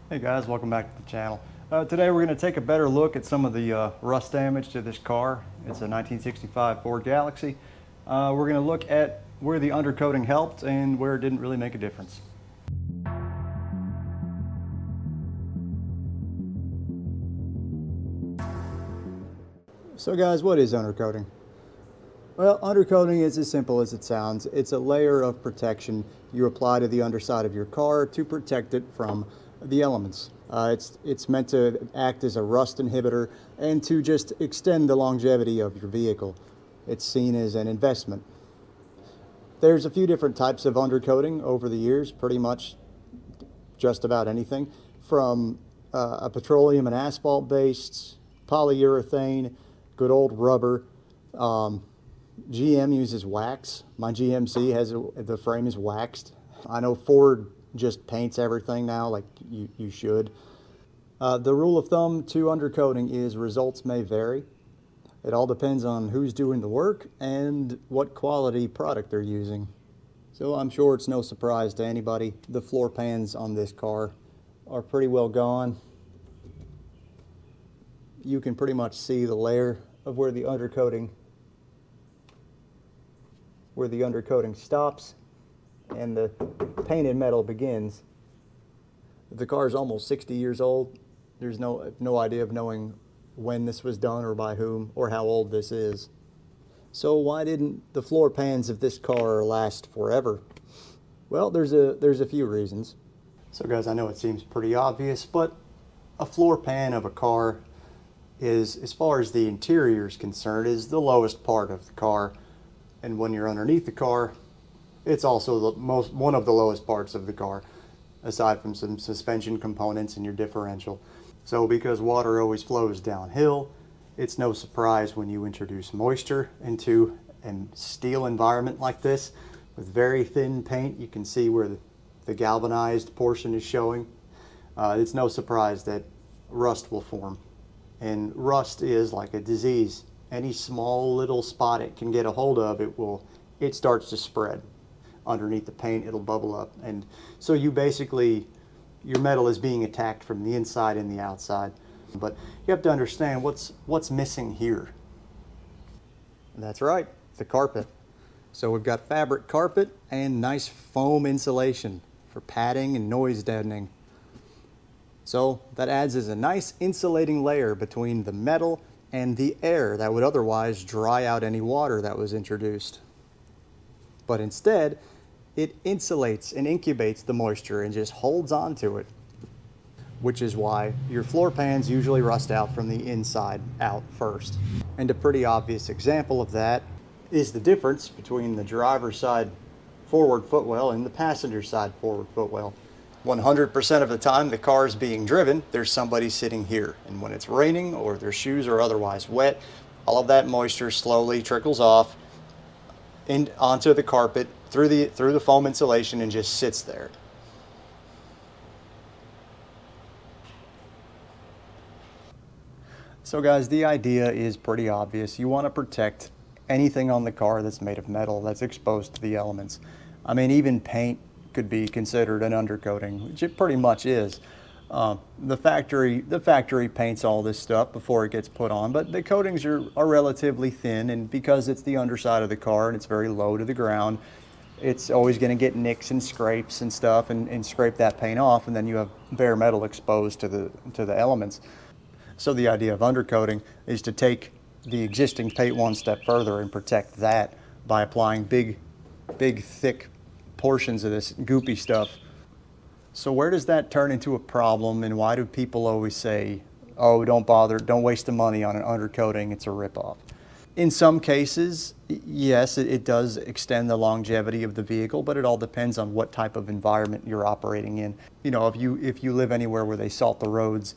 Hey guys, welcome back to the channel. Today we're going to take a better look at some of the rust damage to this car. It's a 1965 Ford Galaxie. We're going to look at where the undercoating helped and where it didn't really make a difference. So guys, what is undercoating? Well, undercoating is as simple as it sounds. It's a layer of protection you apply to the underside of your car to protect it from the elements. It's meant to act as a rust inhibitor and to just extend the longevity of your vehicle. It's seen as an investment. There's a few different types of undercoating over the years, pretty much just about anything, from a petroleum and asphalt based, polyurethane, good old rubber. GM uses wax. My GMC has the frame is waxed. I know Ford just paints everything now, like you should. The rule of thumb to undercoating is results may vary. It all depends on who's doing the work and what quality product they're using. So I'm sure it's no surprise to anybody. The floor pans on this car are pretty well gone. You can pretty much see the layer of where the undercoating stops and the painted metal begins. The car is almost 60 years old. There's no idea of knowing when this was done or by whom or how old this is. So why didn't the floor pans of this car last forever? Well, there's a few reasons. So guys, I know it seems pretty obvious, but a floor pan of a car is, as far as the interior is concerned, is the lowest part of the car. And when you're underneath the car, it's also one of the lowest parts of the car, aside from some suspension components and your differential. So because water always flows downhill, it's no surprise when you introduce moisture into a steel environment like this with very thin paint. You can see where the galvanized portion is showing. It's no surprise that rust will form. And rust is like a disease. Any small little spot it can get a hold of, it starts to spread. Underneath the paint, it'll bubble up. And so your metal is being attacked from the inside and the outside. But you have to understand what's missing here. And that's right, the carpet. So we've got fabric carpet and nice foam insulation for padding and noise deadening. So that adds as a nice insulating layer between the metal and the air that would otherwise dry out any water that was introduced. But instead, it insulates and incubates the moisture and just holds on to it, which is why your floor pans usually rust out from the inside out first. And a pretty obvious example of that is the difference between the driver's side forward footwell and the passenger side forward footwell. 100% of the time the car is being driven, there's somebody sitting here. And when it's raining or their shoes are otherwise wet, all of that moisture slowly trickles off onto the carpet through the foam insulation and just sits there. So guys, the idea is pretty obvious. You want to protect anything on the car that's made of metal that's exposed to the elements. I mean, even paint could be considered an undercoating, which it pretty much is. The factory paints all this stuff before it gets put on, but the coatings are relatively thin, and because it's the underside of the car and it's very low to the ground, it's always going to get nicks and scrapes and stuff and scrape that paint off, and then you have bare metal exposed to the elements. So the idea of undercoating is to take the existing paint one step further and protect that by applying big thick portions of this goopy stuff. So where does that turn into a problem, and why do people always say, oh, don't waste the money on an undercoating, it's a ripoff? In some cases, yes, it does extend the longevity of the vehicle, but it all depends on what type of environment you're operating in. You know, if you live anywhere where they salt the roads,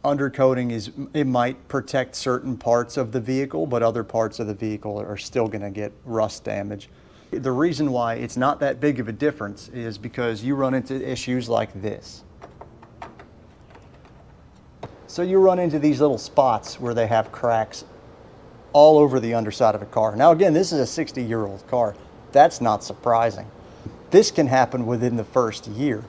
undercoating it might protect certain parts of the vehicle, but other parts of the vehicle are still going to get rust damage. The reason why it's not that big of a difference is because you run into issues like this. So you run into these little spots where they have cracks all over the underside of a car. Now again, this is a 60-year-old car. That's not surprising. This can happen within the first year.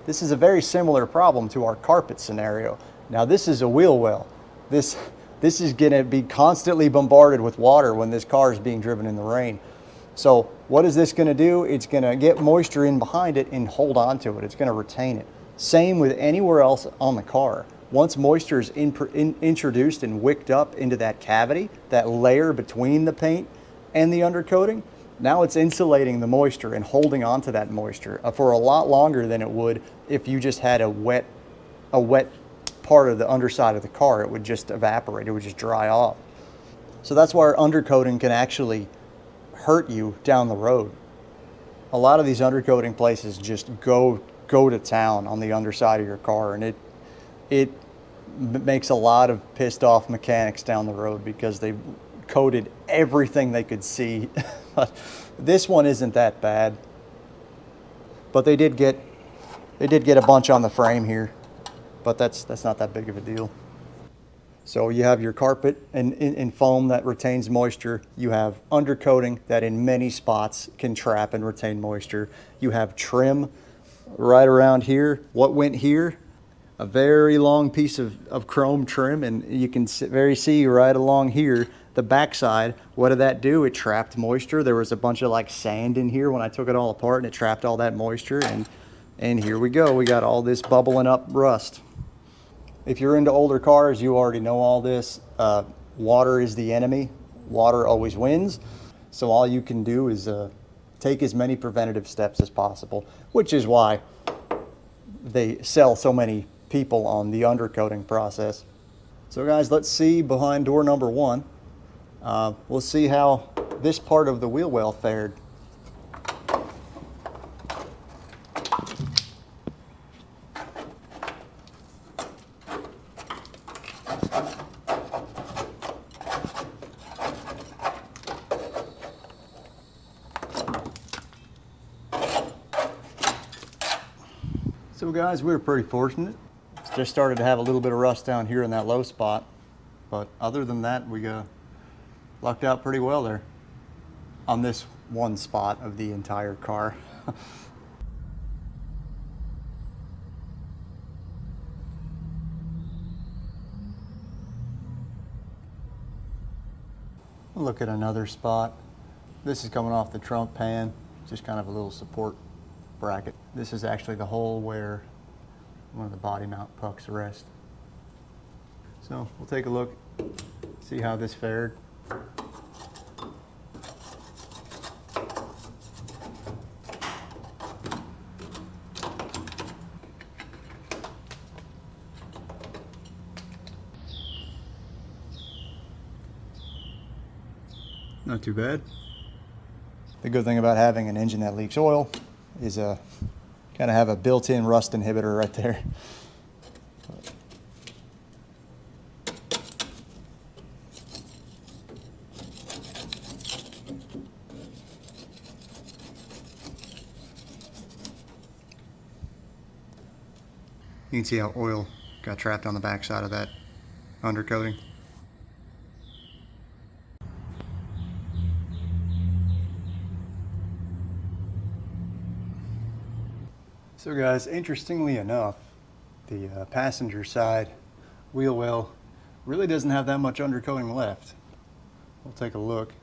This is a very similar problem to our carpet scenario. Now this is a wheel well. This is gonna be constantly bombarded with water when this car is being driven in the rain. So what is this gonna do? It's gonna get moisture in behind it and hold on to it. It's gonna retain it. Same with anywhere else on the car. Once moisture is introduced and wicked up into that cavity, that layer between the paint and the undercoating, now it's insulating the moisture and holding on to that moisture for a lot longer than it would if you just had a wet part of the underside of the car. It would just evaporate, it would just dry off. So that's why our undercoating can actually hurt you down the road. A lot of these undercoating places just go to town on the underside of your car, and it makes a lot of pissed off mechanics down the road because they coated everything they could see. This one isn't that bad, but they did get a bunch on the frame here, but that's not that big of a deal. So you have your carpet and foam that retains moisture. You have undercoating that in many spots can trap and retain moisture. You have trim right around here. What went here? A very long piece of chrome trim, and you can see right along here, the backside. What did that do? It trapped moisture. There was a bunch of like sand in here when I took it all apart, and it trapped all that moisture, and here we go. We got all this bubbling up rust. If you're into older cars, you already know all this. Water is the enemy. Water always wins. So all you can do is take as many preventative steps as possible, which is why they sell so many people on the undercoating process. So guys, let's see behind door number 1. We'll see how this part of the wheel well fared. So guys, we were pretty fortunate. Just started to have a little bit of rust down here in that low spot, but other than that, we lucked out pretty well there on this one spot of the entire car. Look at another spot. This is coming off the trunk pan, just kind of a little support bracket. This is actually the hole where one of the body mount pucks rest. So we'll take a look, see how this fared. Not too bad. The good thing about having an engine that leaks oil is kind of have a built-in rust inhibitor right there. You can see how oil got trapped on the backside of that undercoating. So guys, interestingly enough, the passenger side wheel well really doesn't have that much undercoating left. We'll take a look.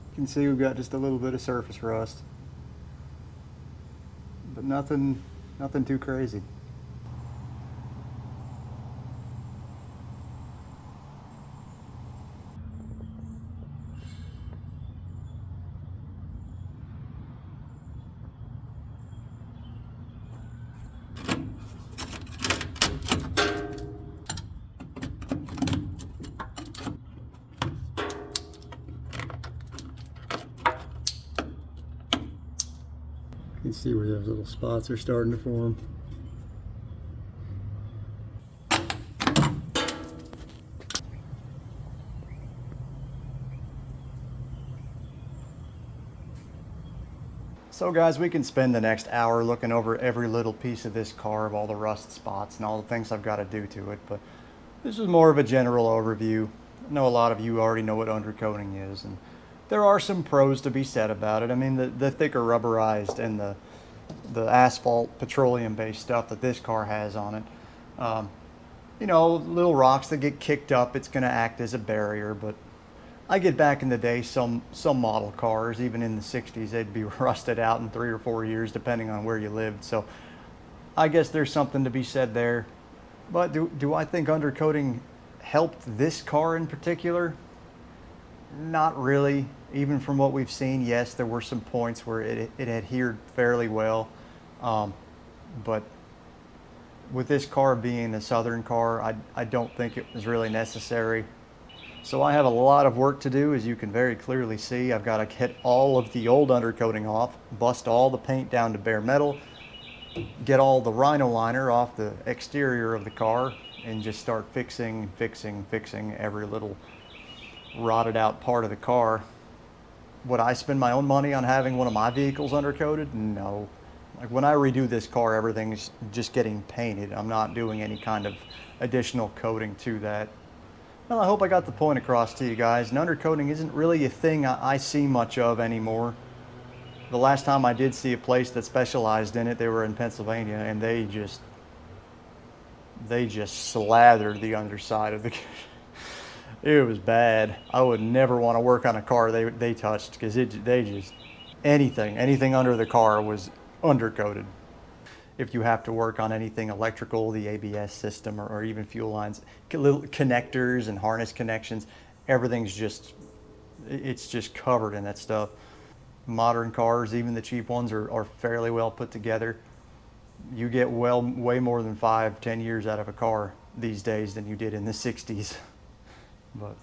You can see we've got just a little bit of surface rust, but nothing too crazy. You can see where those little spots are starting to form. So guys, we can spend the next hour looking over every little piece of this car, of all the rust spots and all the things I've got to do to it, but this is more of a general overview. I know a lot of you already know what undercoating is, and there are some pros to be said about it. I mean, the thicker rubberized and the asphalt petroleum-based stuff that this car has on it, you know, little rocks that get kicked up, it's going to act as a barrier. But I get back in the day, some model cars, even in the 60s, they'd be rusted out in 3 or 4 years, depending on where you lived. So I guess there's something to be said there. But do I think undercoating helped this car in particular? Not really. Even from what we've seen, yes, there were some points where it adhered fairly well. But with this car being a Southern car, I don't think it was really necessary. So I have a lot of work to do, as you can very clearly see. I've got to get all of the old undercoating off, bust all the paint down to bare metal, get all the rhino liner off the exterior of the car, and just start fixing every little rotted out part of the car. Would I spend my own money on having one of my vehicles undercoated? No. Like when I redo this car, everything's just getting painted. I'm not doing any kind of additional coating to that. Well, I hope I got the point across to you guys. And undercoating isn't really a thing I see much of anymore. The last time I did see a place that specialized in it, they were in Pennsylvania, and they just slathered the underside of the it was bad. I would never want to work on a car they touched, because they just anything under the car was undercoated. If you have to work on anything electrical, the ABS system, or even fuel lines, little connectors and harness connections, everything's just covered in that stuff. Modern cars, even the cheap ones, are fairly well put together. You get way more than 5-10 years out of a car these days than you did in the 60s. But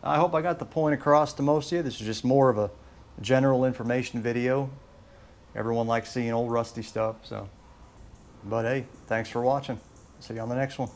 I hope I got the point across to most of you. This is just more of a general information video. Everyone likes seeing old rusty stuff, so. But hey, thanks for watching. See you on the next one.